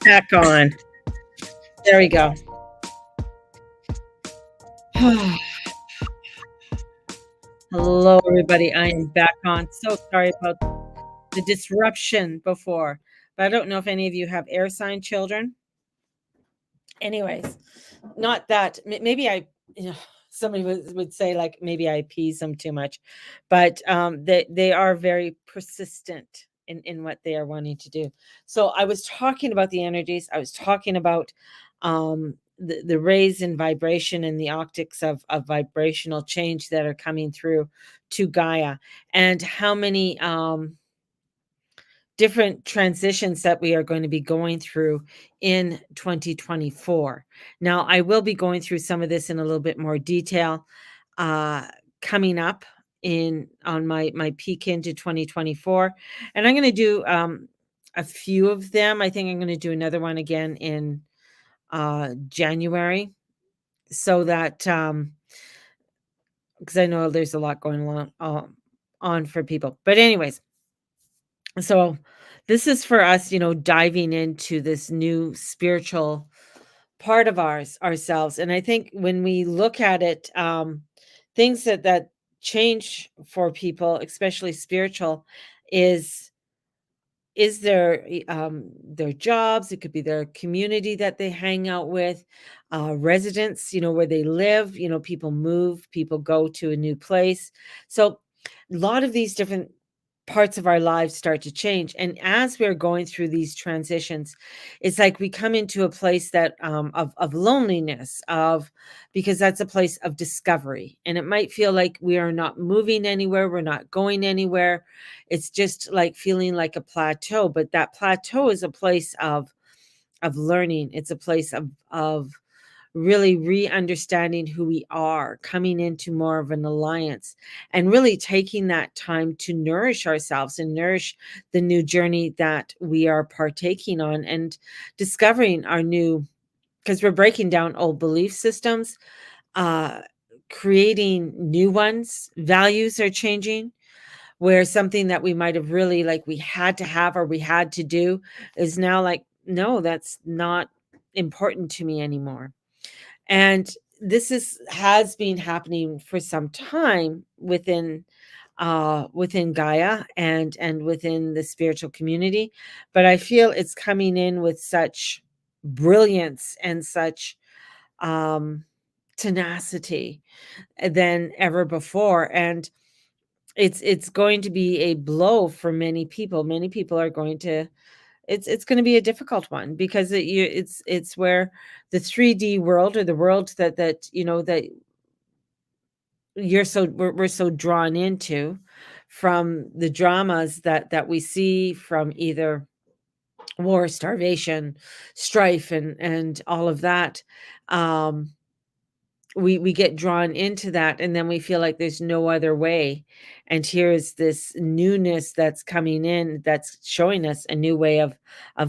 Back on. There we go. Hello, everybody. I am back on. So sorry about the disruption before, but I don't know if any of you have air sign children. Anyways, not that maybe somebody would say like maybe I appease them too much, but they are very persistent in what they are wanting to do. So I was talking about the energies. I was talking about the raise in vibration and the optics of vibrational change that are coming through to Gaia, and how many different transitions that we are going to be going through in 2024. Now, I will be going through some of this in a little bit more detail coming up on my peek into 2024, and I'm going to do a few of them. I think I'm going to do another one again in January, so that because I know there's a lot going on for people. But anyways, so this is for us, diving into this new spiritual part of ourselves. And I think when we look at it, things that change for people, especially spiritual, is their jobs. It could be their community that they hang out with, residents, where they live. People move, people go to a new place. So a lot of these different parts of our lives start to change, and as we're going through these transitions, it's like we come into a place that of loneliness, because that's a place of discovery, and it might feel like we are not moving anywhere, we're not going anywhere. It's just like feeling like a plateau, but that plateau is a place of learning. It's a place of really re-understanding who we are, coming into more of an alliance, and really taking that time to nourish ourselves and nourish the new journey that we are partaking on, and discovering our new, because we're breaking down old belief systems, uh creating new ones. Values are changing, where something that we might have really like we had to have or we had to do is now like, no, that's not important to me anymore. And this has been happening for some time within Gaia and within the spiritual community, but I feel it's coming in with such brilliance and such um tenacity than ever before. And it's going to be a blow for many people. Many people are going to, it's going to be a difficult one, because it's where the 3D world, or the world that we're so drawn into, from the dramas that we see from either war, starvation, strife, and all of that. um we get drawn into that, and then we feel like there's no other way. And here's this newness that's coming in, that's showing us a new way of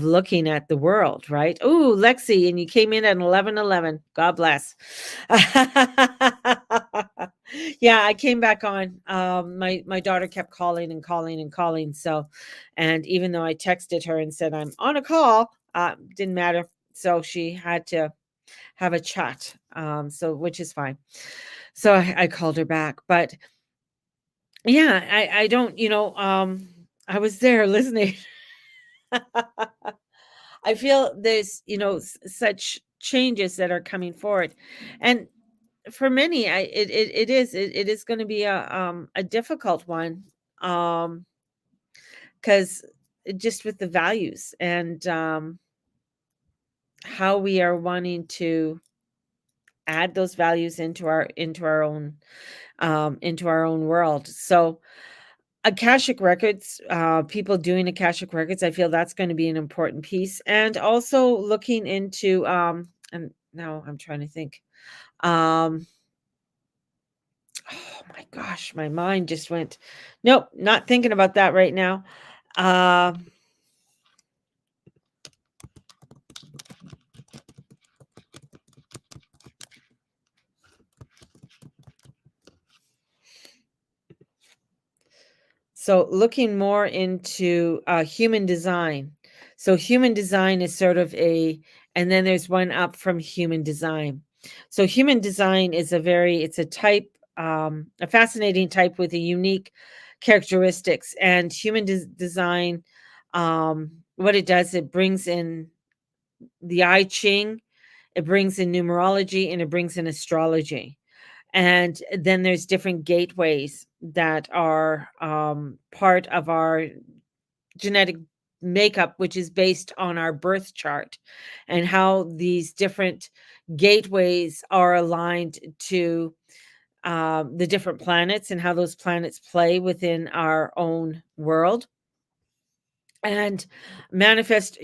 looking at the world, right? Oh, Lexi, and you came in at 11:11. God bless. Yeah, I came back on. My daughter kept calling and calling and calling. So, and even though I texted her and said I'm on a call, didn't matter. So she had to have a chat, so which is fine. So I called her back, but yeah, I don't, I was there listening. I feel there's, such changes that are coming forward, and for many, it is going to be a difficult one, because just with the values and how we are wanting to add those values into our own world. So Akashic records, people doing Akashic records, I feel that's going to be an important piece. And also looking into and now I'm trying to think. Um oh my gosh, my mind just went, nope, not thinking about that right now. Um so looking more into human design. So human design is sort of and then there's one up from human design. So human design is it's a type, a fascinating type with a unique characteristics. And design, what it does, it brings in the I Ching, it brings in numerology, and it brings in astrology. And then there's different gateways that are part of our genetic makeup, which is based on our birth chart, and how these different gateways are aligned to the different planets and how those planets play within our own world. And manifest,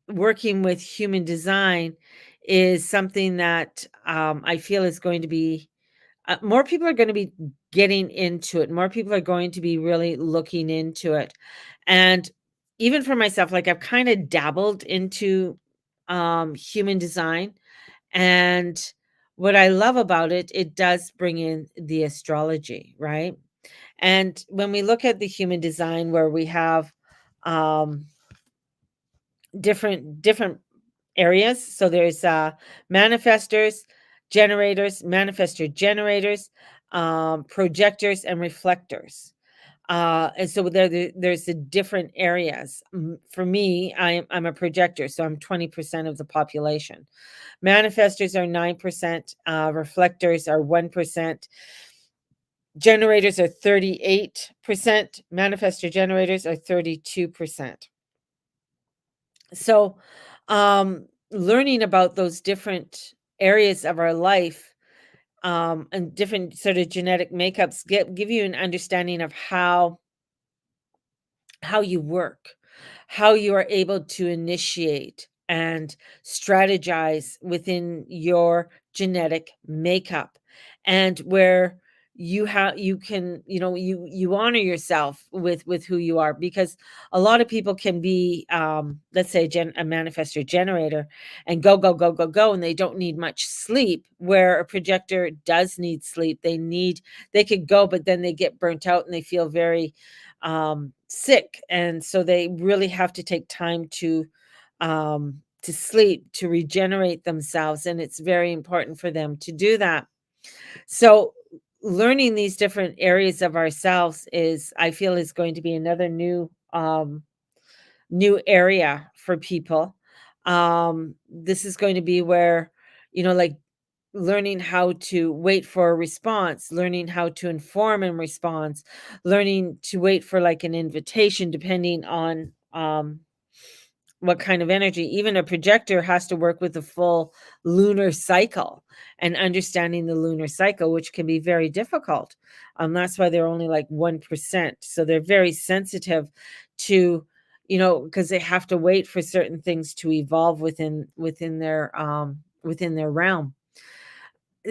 working with human design is something that I feel is going to be more people are going to be getting into it. More people are going to be really looking into it. And even for myself, like I've kind of dabbled into human design. And what I love about it, it does bring in the astrology, right? And when we look at the human design, where we have um, different areas. So there's manifestors, manifestor generators, projectors, and reflectors. And so there's the different areas. For me, I'm a projector, so I'm 20% of the population. Manifestors are 9%, reflectors are 1%, generators are 38%, manifestor generators are 32%. So, learning about those different areas of our life, and different sort of genetic makeups give you an understanding of how you work, how you are able to initiate and strategize within your genetic makeup, and where you can, you honor yourself with who you are, because a lot of people can be, let's say a manifestor generator, and go go go go go, and they don't need much sleep, where a projector does need sleep. They could go, but then they get burnt out and they feel very sick, and so they really have to take time to sleep, to regenerate themselves, and it's very important for them to do that. So learning these different areas of ourselves is, I feel, is going to be another new area for people. This is going to be where, like, learning how to wait for a response, learning how to inform in response, learning to wait for like an invitation, depending on what kind of energy. Even a projector has to work with the full lunar cycle and understanding the lunar cycle, which can be very difficult. That's why they're only like 1%. So they're very sensitive to, because they have to wait for certain things to evolve within their realm.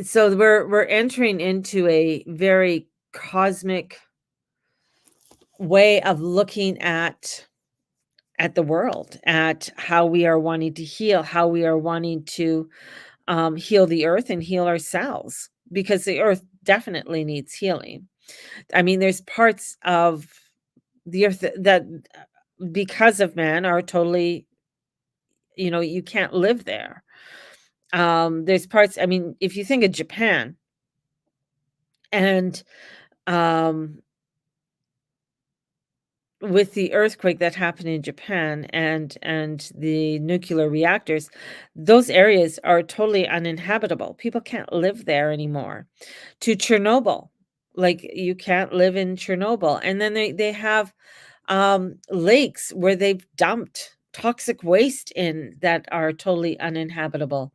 So we're entering into a very cosmic way of looking at the world, at how we are wanting to heal, how we are wanting to heal the earth and heal ourselves, because the earth definitely needs healing. I mean, there's parts of the earth that because of man are totally, you can't live there. There's parts, I mean, if you think of Japan, and um with the earthquake that happened in Japan, and the nuclear reactors, those areas are totally uninhabitable. People can't live there anymore. To Chernobyl, like, you can't live in Chernobyl. And then they have lakes where they've dumped toxic waste in that are totally uninhabitable.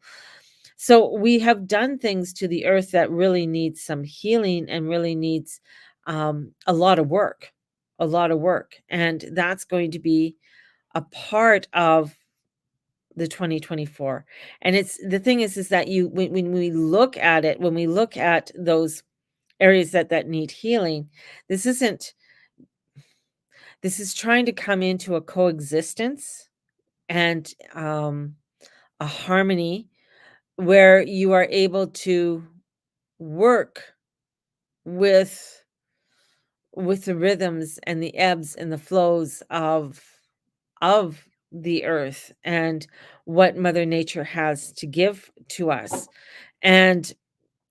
So we have done things to the earth that really needs some healing, and really needs a lot of work, a lot of work. And that's going to be a part of the 2024. And it's the thing is that when we look at it, when we look at those areas that need healing, this isn't, this is trying to come into a coexistence, and a harmony, where you are able to work with the rhythms and the ebbs and the flows of the earth and what Mother Nature has to give to us. And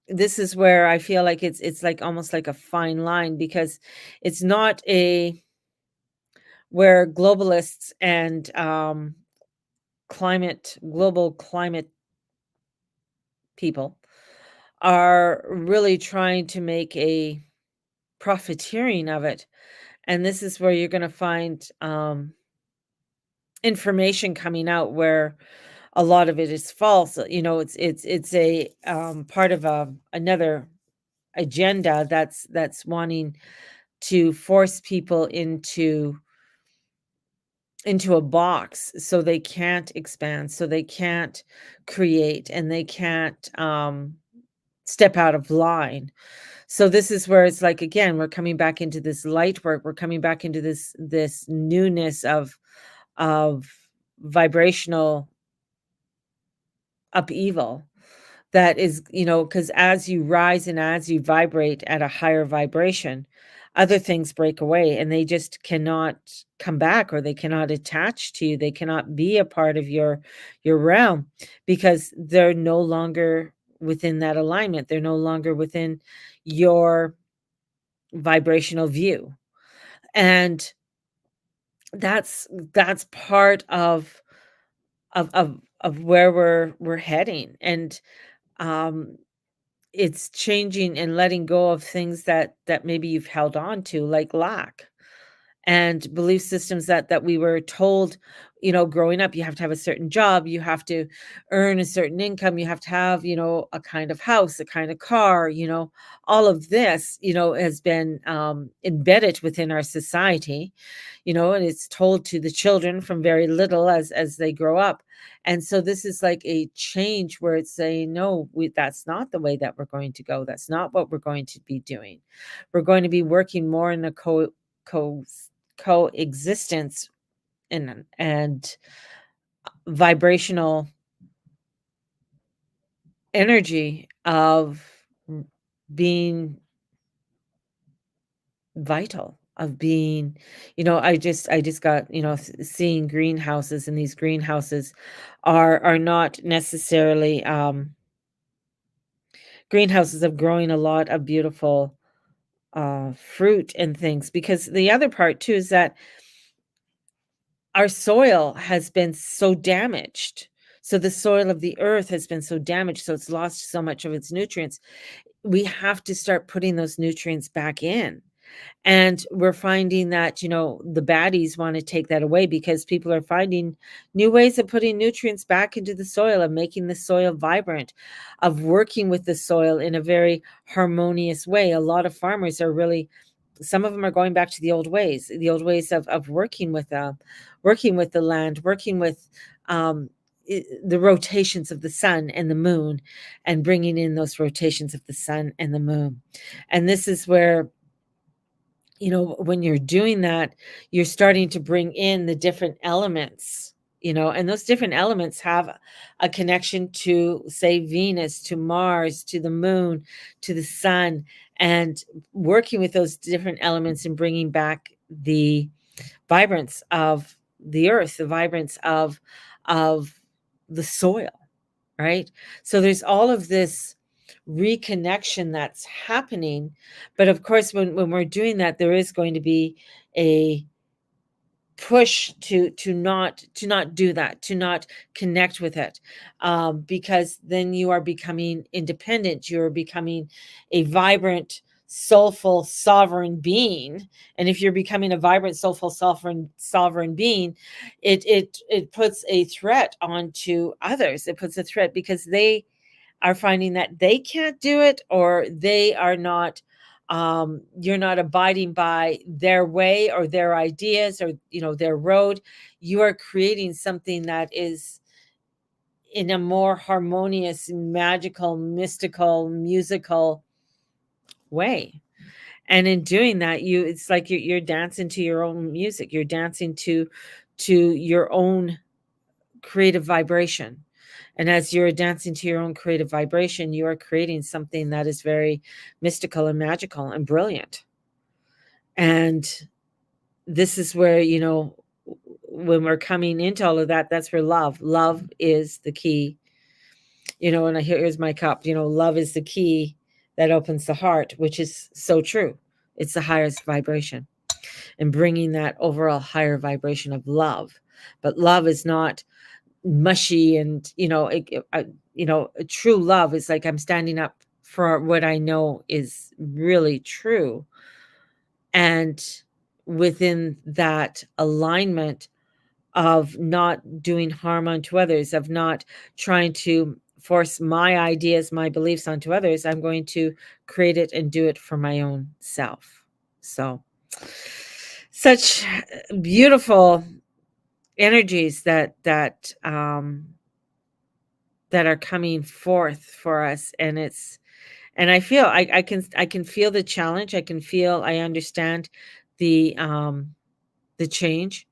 this is where I feel like it's like almost like a fine line, because it's not a where globalists and global climate people are really trying to make a profiteering of it. And this is where you're going to find information coming out where a lot of it is false. It's a part of another agenda that's wanting to force people into a box, so they can't expand, so they can't create, and they can't step out of line. So this is where it's like, again, we're coming back into this light work. We're coming back into this newness of vibrational upheaval. That is, because as you rise and as you vibrate at a higher vibration, other things break away and they just cannot come back, or they cannot attach to you. They cannot be a part of your realm, because they're no longer within that alignment. They're no longer within your vibrational view. And that's part of where we're heading. And um it's changing and letting go of things that maybe you've held on to, like lack and belief systems that we were told, growing up. You have to have a certain job, you have to earn a certain income, you have to have, a kind of house, a kind of car, all of this, has been embedded within our society, and it's told to the children from very little as they grow up. And so this is like a change where it's saying, no, that's not the way that we're going to go. That's not what we're going to be doing. We're going to be working more in a co coexistence and vibrational energy of being vital, of being, I just got, seeing greenhouses, and these greenhouses are not necessarily greenhouses of growing a lot of beautiful fruit and things. Because the other part too is that our soil has been so damaged. So the soil of the earth has been so damaged, so it's lost so much of its nutrients. We have to start putting those nutrients back in. And we're finding that, the baddies want to take that away, because people are finding new ways of putting nutrients back into the soil, of making the soil vibrant, of working with the soil in a very harmonious way. A lot of farmers are really, some of them are going back to the old ways of working with the land, working with um, the rotations of the sun and the moon, and bringing in those rotations of the sun and the moon. And this is where, when you're doing that, you're starting to bring in the different elements, and those different elements have a connection to, say, Venus, to Mars, to the moon, to the sun, and working with those different elements and bringing back the vibrance of the earth, the vibrance of the soil, right? So there's all of this reconnection that's happening. But of course, when we're doing that, there is going to be a push to not do that, to not connect with it, because then you are becoming independent. You're becoming a vibrant, soulful, sovereign being. And if you're becoming a vibrant, soulful, sovereign being, it puts a threat onto others. It puts a threat because they are finding that they can't do it, or they are not, you're not abiding by their way or their ideas, or their road. You are creating something that is in a more harmonious, magical, mystical, musical way. And in doing that, it's like you're dancing to your own music. You're dancing to your own creative vibration. And as you're dancing to your own creative vibration, you are creating something that is very mystical and magical and brilliant. And this is where, when we're coming into all of that, that's where love is the key. And here's my cup. Love is the key that opens the heart, which is so true. It's the highest vibration, and bringing that overall higher vibration of love. But love is not mushy, and true love is like I'm standing up for what I know is really true, and within that alignment of not doing harm unto others, of not trying to force my ideas, my beliefs onto others, I'm going to create it and do it for my own self. So, such beautiful energies that are coming forth for us, and I feel I can feel the challenge. I understand the change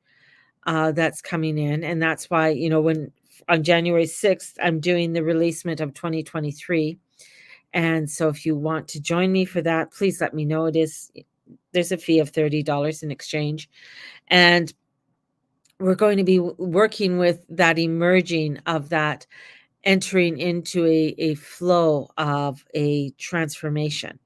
that's coming in. And that's why, when on January 6th, I'm doing the releasement of 2023. And so if you want to join me for that, please let me know. There's a fee of $30 in exchange. And we're going to be working with that emerging of that, entering into a flow of a transformation.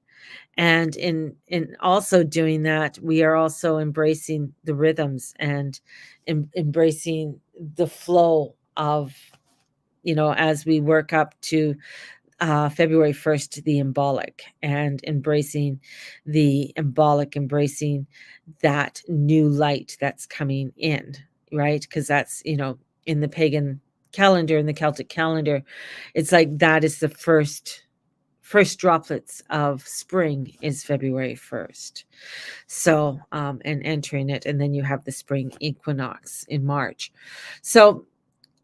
And in also doing that, we are also embracing the rhythms and embracing the flow of, as we work up to February 1st, the embolic, and embracing the embolic, embracing that new light that's coming in, right? Because that's, in the pagan calendar, in the Celtic calendar, it's like that is the first droplets of spring is February 1st. So, and entering it, and then you have the spring equinox in March. So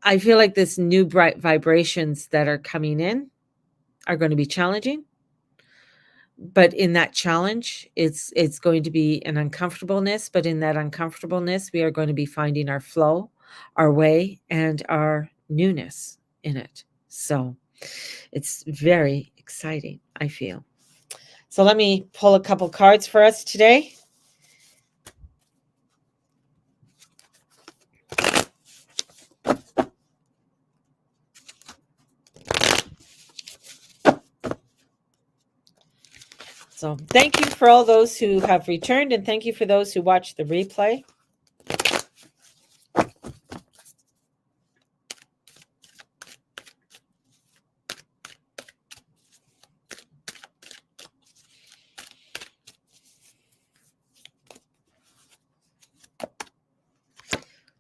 I feel like this new bright vibrations that are coming in are going to be challenging. But in that challenge, it's going to be an uncomfortableness. But in that uncomfortableness, we are going to be finding our flow, our way, and our newness in it. So it's very exciting, I feel. So let me pull a couple cards for us today. So thank you for all those who have returned, and thank you for those who watched the replay.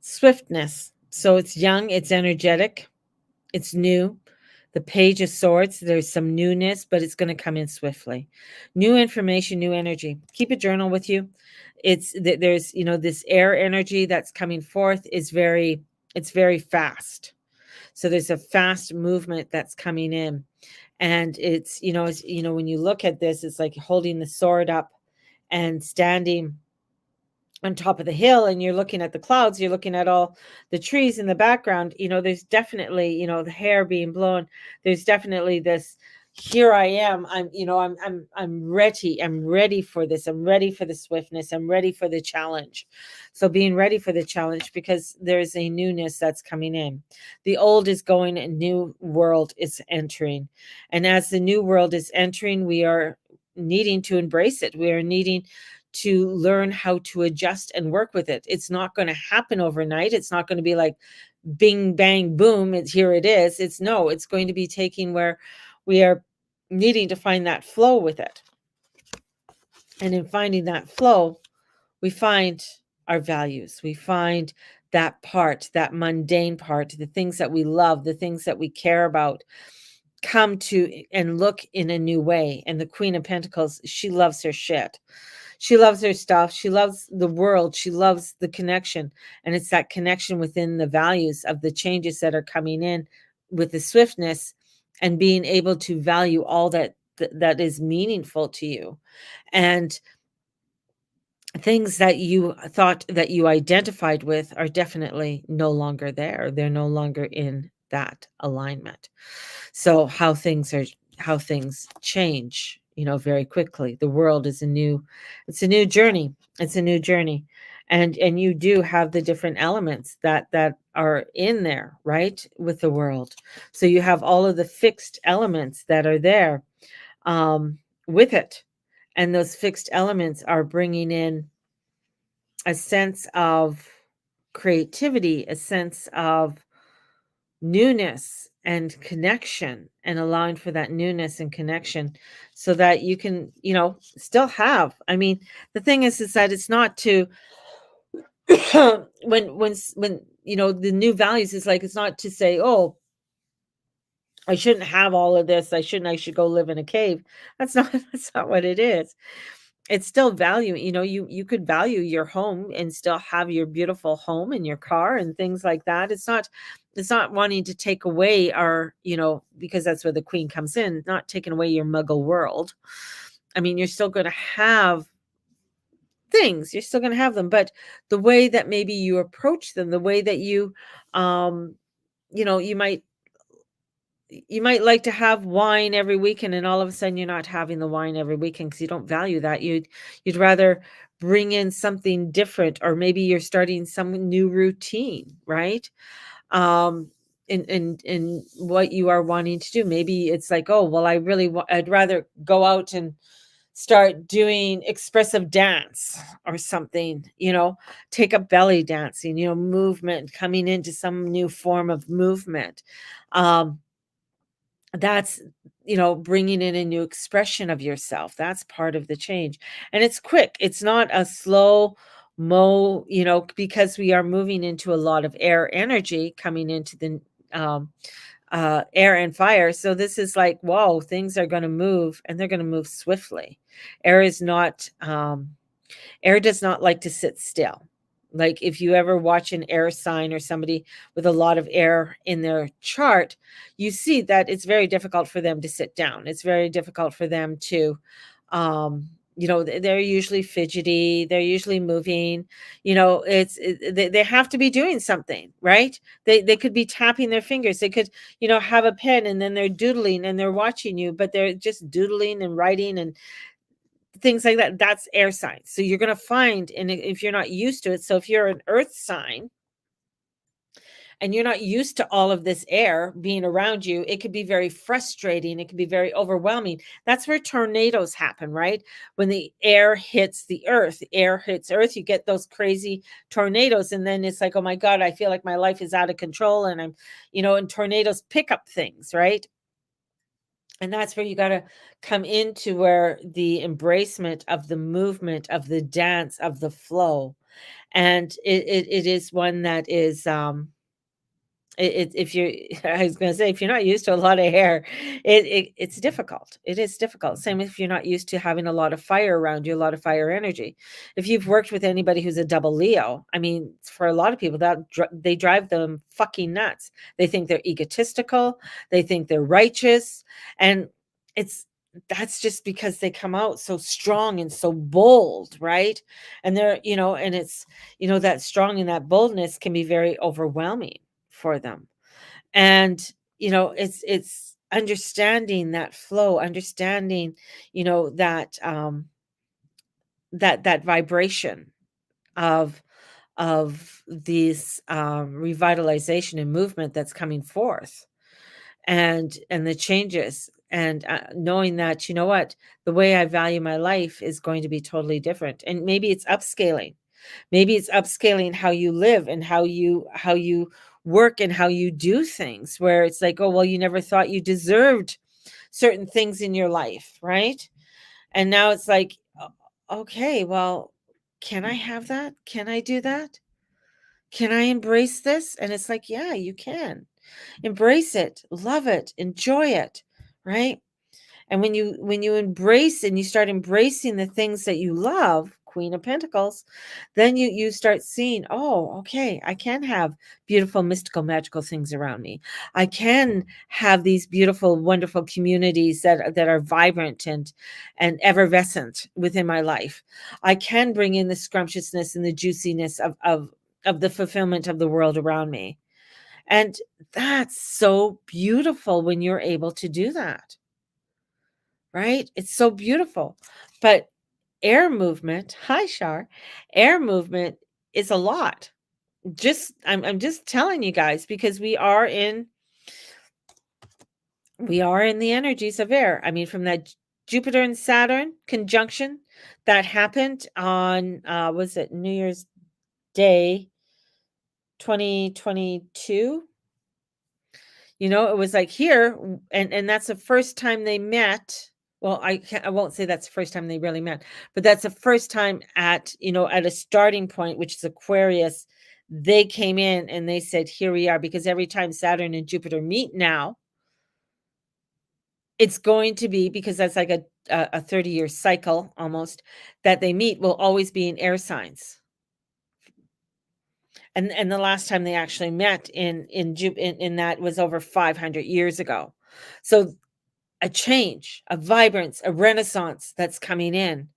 Swiftness. So it's young, it's energetic, it's new. The Page of Swords, there's some newness, but it's going to come in swiftly. New information, new energy. Keep a journal with you. There's, this air energy that's coming forth it's very fast. So there's a fast movement that's coming in. And when you look at this, it's like holding the sword up and standing on top of the hill, and you're looking at the clouds, you're looking at all the trees in the background. There's definitely, the hair being blown. There's definitely this, here I am. I'm ready for this. I'm ready for the swiftness. I'm ready for the challenge. So being ready for the challenge, because there's a newness that's coming in. The old is going, a new world is entering. And as the new world is entering, we are needing to embrace it. We are needing to learn how to adjust and work with it. It's not going to happen overnight. It's not going to be like bing, bang, boom, here it is. It's going to be taking where we are needing to find that flow with it. And in finding that flow, we find our values. We find that part, that mundane part, the things that we love, the things that we care about, come to and look in a new way. And the Queen of Pentacles, she loves her shit. She loves her stuff. She loves the world. She loves the connection. And it's that connection within the values of the changes that are coming in with the swiftness, and being able to value all that is meaningful to you. And things that you thought that you identified with are definitely no longer there. They're no longer in that alignment. So how things change, very quickly. The world is it's a new journey. It's a new journey. and you do have the different elements that are in there, right, with the world. So you have all of the fixed elements that are there, um, with it, and those fixed elements are bringing in a sense of creativity, a sense of newness and connection, and allowing for that newness and connection so that you can, still have, I mean, the thing is that it's not to when the new values is like, it's not to say, oh, I shouldn't have all of this, I should go live in a cave. That's not that's not what it is. It's still value, you could value your home and still have your beautiful home and your car and things like that. It's not wanting to take away our, because that's where the queen comes in, not taking away your muggle world. I mean, you're still going to have things, you're still going to have them, but the way that maybe you approach them, the way that um you know you might you might like to have wine every weekend, and all of a sudden you're not having the wine every weekend because you don't value that. You'd rather bring in something different, or maybe you're starting some new routine, right? Um, in what you are wanting to do. Maybe it's like, oh, well, I'd rather go out and start doing expressive dance or something, take up belly dancing, movement, coming into some new form of movement. Um, that's, bringing in a new expression of yourself. That's part of the change. And it's quick. It's not a slow because we are moving into a lot of air energy coming into the um, air and fire. So this is like, whoa, things are going to move, and they're going to move swiftly. Air is not, Air does not like to sit still. Like, if you ever watch an air sign or somebody with a lot of air in their chart, you see that it's very difficult for them to sit down. It's very difficult for them to, they're usually fidgety, they're usually moving, they have to be doing something, right? They could be tapping their fingers. They could, have a pen, and then they're doodling and they're watching you, but they're just doodling and writing and things like that. That's air signs. So you're going to find, and if you're not used to it, so if you're an earth sign and you're not used to all of this air being around you, it could be very frustrating. It can be very overwhelming. That's where tornadoes happen, right? When the air hits the air hits earth, you get those crazy tornadoes. And then it's like, oh my God, I feel like my life is out of control. And and tornadoes pick up things, right? And that's where you gotta come into where the embracement of the movement, of the dance, of the flow. And it is one that is, if you I was gonna say, if you're not used to a lot of hair, it's difficult. It is difficult. Same if you're not used to having a lot of fire around you, a lot of fire energy. If you've worked with anybody who's a double Leo, I mean, for a lot of people, they drive them fucking nuts. They think they're egotistical, they think they're righteous, and it's that's just because they come out so strong and so bold, right? And and it's, that strong and that boldness can be very overwhelming for them. And it's understanding that flow, understanding, that that vibration of these revitalization and movement that's coming forth, and the changes, and knowing that, what, the way I value my life is going to be totally different. And maybe it's upscaling. Maybe it's upscaling how you live and how you work and how you do things, where it's like, oh, well, you never thought you deserved certain things in your life, right? And now it's like, okay, well, can I have that? Can I do that? Can I embrace this? And it's like, yeah, you can. Embrace it, love it, enjoy it, right? And when you embrace and you start embracing the things that you love, Queen of Pentacles, then you start seeing, oh, okay, I can have beautiful, mystical, magical things around me. I can have these beautiful, wonderful communities that are vibrant and effervescent within my life. I can bring in the scrumptiousness and the juiciness of the fulfillment of the world around me. And that's so beautiful when you're able to do that, right? It's so beautiful. But air movement, hi Shar, air movement is a lot. I'm just telling you guys, because we are in the energies of air. I mean, from that Jupiter and Saturn conjunction that happened on was it New Year's Day 2022? It was like here, and that's the first time they met. Well, I won't say that's the first time they really met, but that's the first time at a starting point, which is Aquarius. They came in and they said, "Here we are," because every time Saturn and Jupiter meet now, it's going to be, because that's like a 30-year cycle almost, that they meet will always be in air signs. And the last time they actually met in that was over 500 years ago. So a change, a vibrance, a renaissance that's coming in,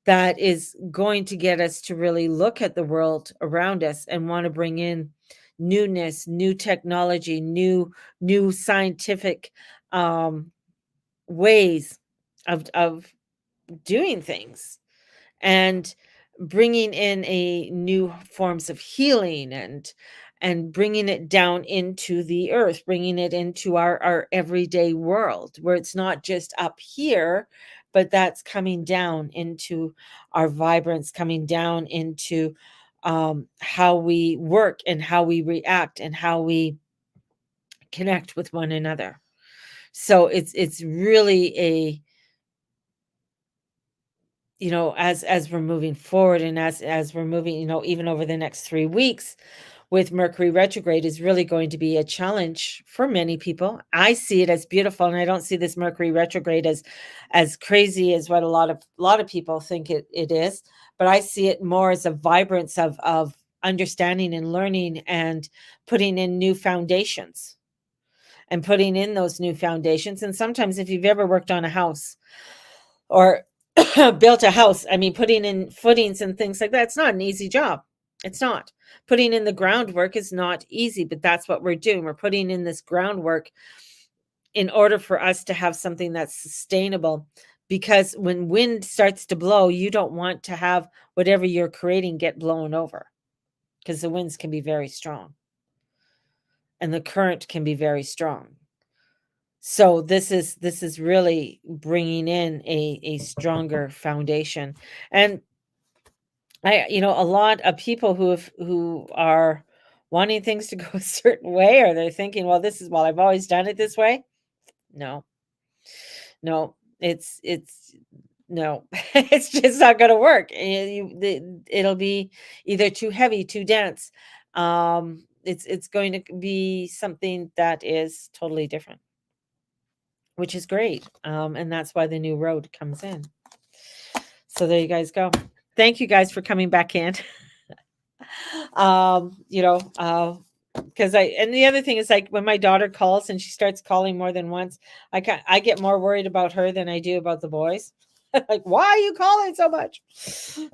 that is going to get us to really look at the world around us and want to bring in newness, new technology, new scientific ways of doing things, and bringing in a new forms of healing, and bringing it down into the earth, bringing it into our everyday world, where it's not just up here, but that's coming down into our vibrance, coming down into how we work and how we react and how we connect with one another. So it's really a, as we're moving forward, and as we're moving, even over the next 3 weeks, with Mercury retrograde, is really going to be a challenge for many people. I see it as beautiful, and I don't see this Mercury retrograde as crazy as what a lot of people think it is. But I see it more as a vibrance of understanding and learning, and putting in new foundations, and putting in those new foundations. And sometimes, if you've ever worked on a house, or built a house, I mean, putting in footings and things like that, it's not an easy job. It's not. Putting in the groundwork is not easy, but that's what we're doing. We're putting in this groundwork in order for us to have something that's sustainable. Because when wind starts to blow, you don't want to have whatever you're creating get blown over, because the winds can be very strong and the current can be very strong. So this is really bringing in a stronger foundation. And a lot of people who are wanting things to go a certain way, or they're thinking, well, I've always done it this way. No, no, it's no, it's just not going to work. It'll be either too heavy, too dense. It's going to be something that is totally different, which is great. And that's why the new road comes in. So there you guys go. Thank you guys for coming back in. Because and the other thing is, like, when my daughter calls and she starts calling more than once, I get more worried about her than I do about the boys. Like, why are you calling so much?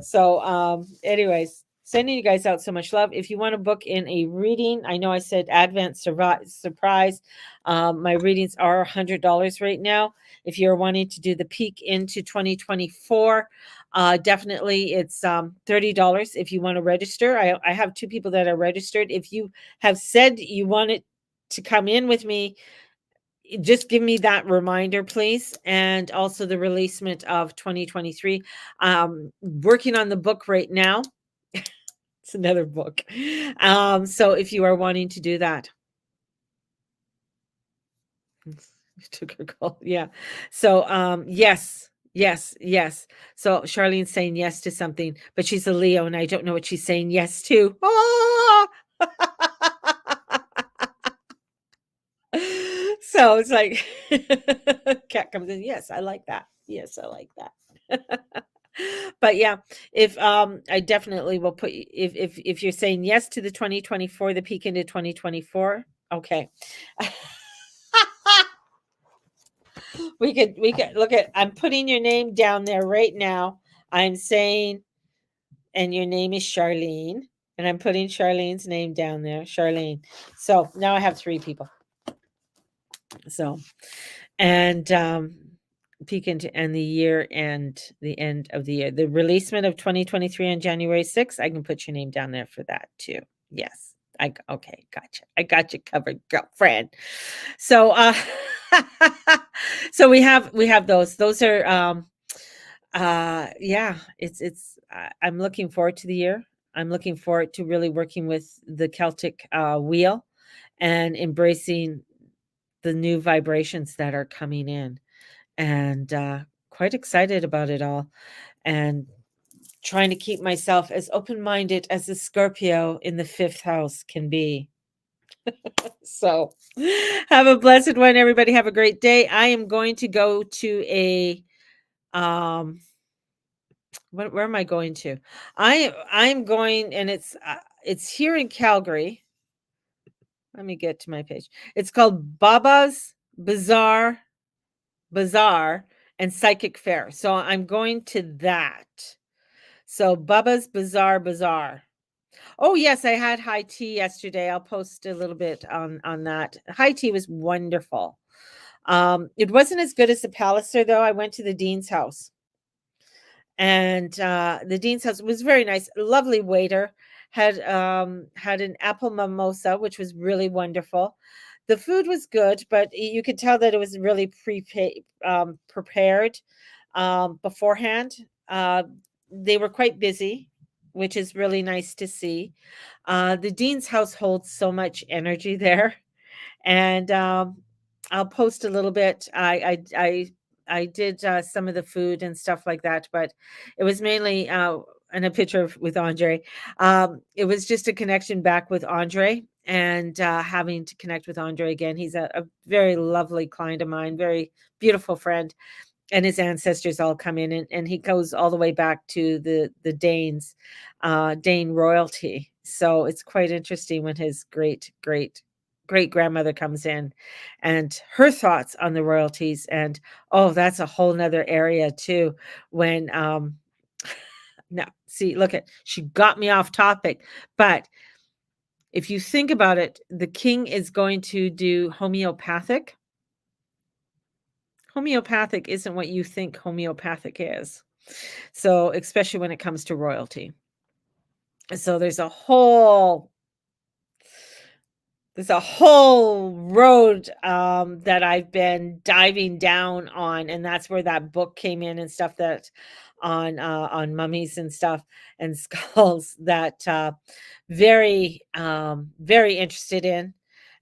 So, anyways, sending you guys out so much love. If you want to book in a reading, I know I said Advent surprise. My readings are $100 right now. If you're wanting to do the peek into 2024, definitely it's $30 if you want to register. I have 2 people that are registered. If you have said you want it to come in with me, just give me that reminder, please. And also the releasement of 2023. Working on the book right now. It's another book. So if you are wanting to do that. Took her call. Yeah. So yes. Yes. So Charlene's saying yes to something, but she's a Leo and I don't know what she's saying yes to. Ah! So it's like cat comes in. Yes, I like that. Yes, I like that. But yeah, if I definitely will put if you're saying yes to the 2024, the peak into 2024, okay. We could look at, I'm putting your name down there right now. I'm saying, and your name is Charlene, and I'm putting Charlene's name down there, Charlene. So now I have 3 people. So, and peek into and the end of the year. The releasement of 2023 on January 6th, I can put your name down there for that too. Yes. Okay, gotcha. I got you covered, girlfriend. So, so we have those. Those are yeah, I'm looking forward to the year. I'm looking forward to really working with the Celtic wheel and embracing the new vibrations that are coming in, and quite excited about it all, and trying to keep myself as open-minded as a Scorpio in the fifth house can be. So have a blessed one, everybody. Have a great day. I am going to go to a um where am I going to? I'm going, and it's here in Calgary. Let me get to my page. It's called Baba's Bazaar and Psychic Fair. So I'm going to that. So Bubba's Bazaar. Oh yes, I had high tea yesterday. I'll post a little bit on that. High tea was wonderful. It wasn't as good as the Palliser though. I went to the Dean's house, and the Dean's house was very nice. Lovely waiter, had an apple mimosa, which was really wonderful. The food was good, but you could tell that it was really prepared beforehand. They were quite busy, which is really nice to see. The Dean's house holds so much energy there, and I'll post a little bit. I did some of the food and stuff like that, but it was mainly and a picture with Andre. It was just a connection back with Andre, and having to connect with Andre again. He's a very lovely client of mine, very beautiful friend, and his ancestors all come in, and he goes all the way back to the Danes, Dane royalty. So it's quite interesting when his great grandmother comes in, and her thoughts on the royalties. And oh, that's a whole nother area too. When no, see, look at, she got me off topic, but if you think about it, the king is going to do homeopathic. Homeopathic isn't what you think homeopathic is. So, especially when it comes to royalty. So there's a whole road that I've been diving down on, and that's where that book came in and stuff, that on mummies and stuff and skulls, that very interested in.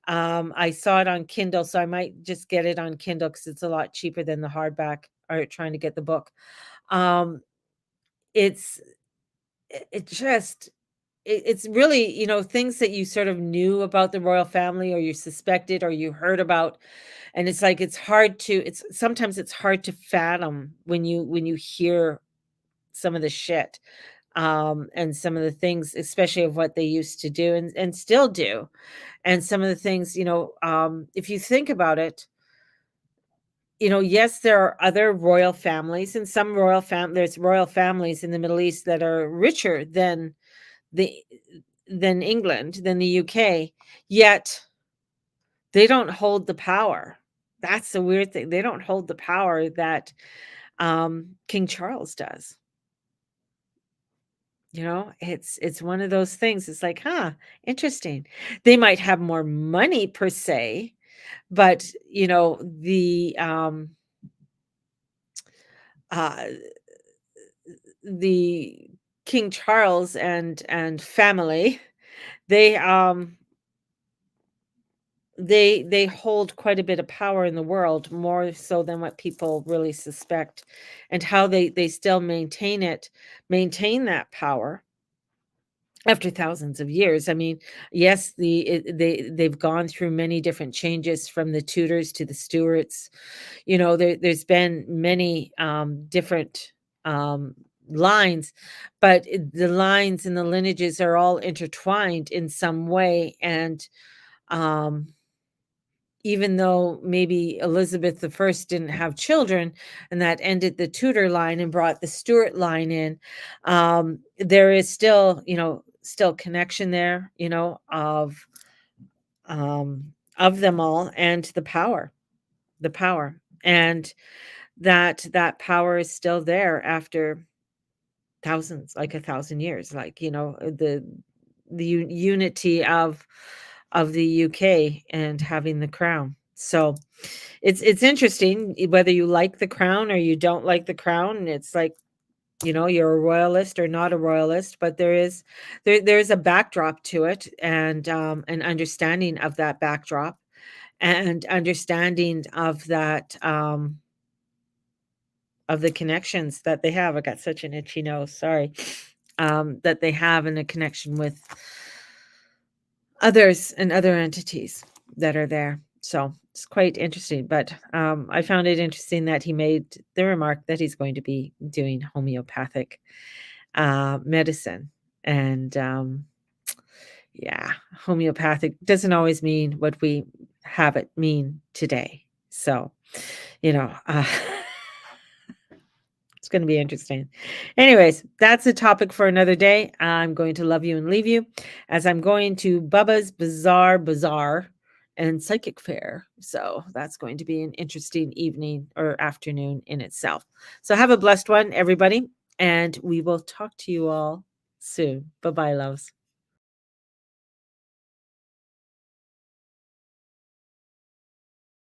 I saw it on Kindle, so I might just get it on Kindle because it's a lot cheaper than the hardback, or trying to get the book. Um, it's it just it's really, things that you sort of knew about the royal family, or you suspected, or you heard about, and it's like it's sometimes it's hard to fathom when you hear some of the shit, and some of the things, especially of what they used to do and still do, and some of the things, if you think about it, yes, there are other royal families, and some there's royal families in the Middle East that are richer the than England, than the UK, yet they don't hold the power. That's the weird thing. They don't hold the power that King Charles does. It's one of those things. It's like, huh, interesting. They might have more money per se, but uh the King Charles and family, they they hold quite a bit of power in the world, more so than what people really suspect, and how they still maintain that power after thousands of years. I mean, yes, they've gone through many different changes, from the Tudors to the Stuarts. There's been many different um, lines, but the lines and the lineages are all intertwined in some way. And um, even though maybe Elizabeth the First didn't have children, and that ended the Tudor line and brought the Stuart line in, there is still connection there, of them all, and the power, and that that power is still there after thousands, like 1,000 years, like, the unity of the UK and having the crown. So it's interesting whether you like the crown or you don't like the crown. It's like, you're a royalist or not a royalist, but there's a backdrop to it, and an understanding of that backdrop, and understanding of the connections that they have. I got such an itchy nose, sorry. That they have in a connection with others and other entities that are there. So it's quite interesting. But I found it interesting that he made the remark that he's going to be doing homeopathic medicine. And yeah, homeopathic doesn't always mean what we have it mean today. So, you know, uh, it's going to be interesting. Anyways, that's a topic for another day. I'm going to love you and leave you as I'm going to Bubba's Bizarre Bazaar and Psychic Fair. So that's going to be an interesting evening or afternoon in itself. So have a blessed one, everybody. And we will talk to you all soon. Bye bye, loves.